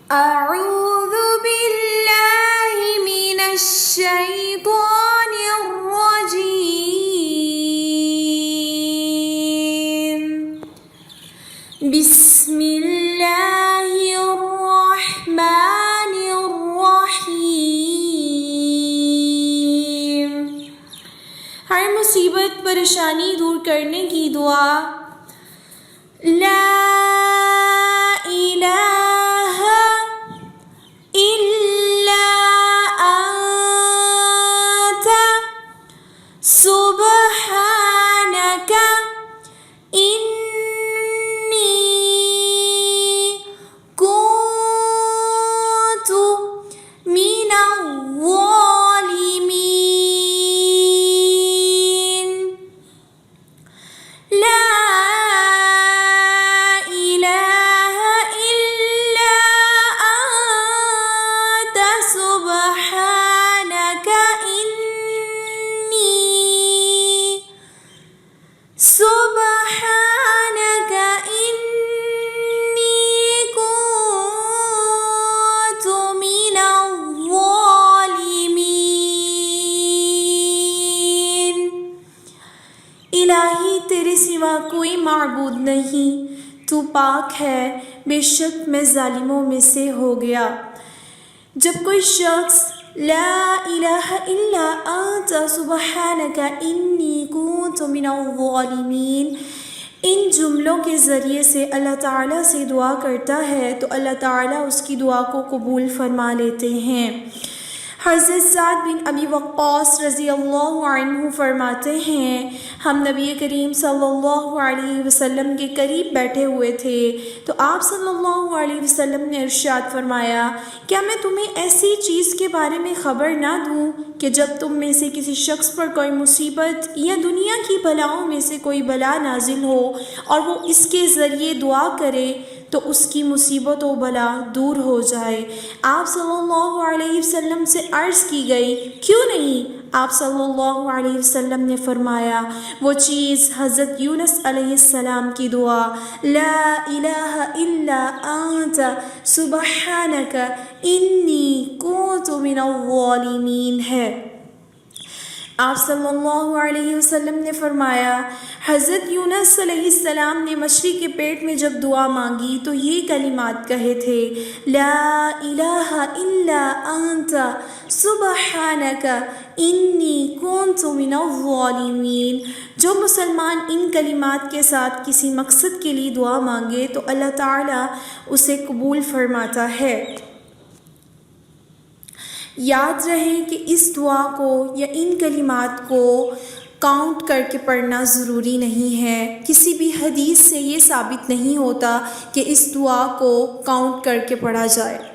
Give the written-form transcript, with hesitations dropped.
أعوذ بالله من الشيطان الرجيم بسم الله الرحمن الرحيم। हर मुसीबत परेशानी दूर करने की दुआ। ला इलाहा इल्ला अंता सुब्हानका इन्नी कुन्तु मिनज़्ज़ालिमीन। ला इलाहा इल्ला अंता सुब्हानका इन्नी कुन्तु मिनज़्ज़ालिमीन। इलाही तेरे सिवा कोई माबूद नहीं, तू पाक है, बेशक मैं जालिमों में से हो गया। जब कोई शख्स ला इलाहा इल्ला अंता सुब्हानका इन्नी कुन्तु मिनज़्ज़ालिमीन इन जुमलों के ज़रिए से अल्लाह ताला से दुआ करता है तो अल्लाह ताला उसकी दुआ को कबूल फरमा लेते हैं। हज़रत साद बिन अबी वक्कास रज़ियल्लाहु अन्हु फरमाते हैं, हम नबी करीम सल्लल्लाहु अलैहि वसल्लम के करीब बैठे हुए थे तो आप सल्लल्लाहु अलैहि वसल्लम ने इरशाद फरमाया, क्या मैं तुम्हें ऐसी चीज़ के बारे में ख़बर ना दूँ कि जब तुम में से किसी शख्स पर कोई मुसीबत या दुनिया की बलाओं में से कोई बला नाजिल हो और वो इसके ज़रिए दुआ करे तो उसकी मुसीबत व बला दूर हो जाए। आप सल्लल्लाहु अलैहि वसल्लम से अर्ज़ की गई, क्यों नहीं? आप सल्लल्लाहु अलैहि वसल्लम ने फरमाया, वो चीज़ हज़रत यूनुस अलैहिस्सलाम की दुआ ला इलाहा इल्ला अंता सुब्हानका इन्नी कुन्तु मिनज़्ज़ालिमीन है। आप सल्लल्लाहु अलैहि वसल्लम ने फरमाया, हज़रत यूनुस अलैहिस्सलाम ने मछली के पेट में जब दुआ मांगी तो ये कलिमात कहे थे, ला इलाहा इल्ला अंता सुब्हानका इन्नी कुन्तु मिनज़्ज़ालिमीन। जो मुसलमान इन कलिमात के साथ किसी मकसद के लिए दुआ मांगे तो अल्लाह ताला उसे कबूल फरमाता है। याद रहे कि इस दुआ को या इन कलिमात को काउंट करके पढ़ना ज़रूरी नहीं है। किसी भी हदीस से ये साबित नहीं होता कि इस दुआ को काउंट करके पढ़ा जाए।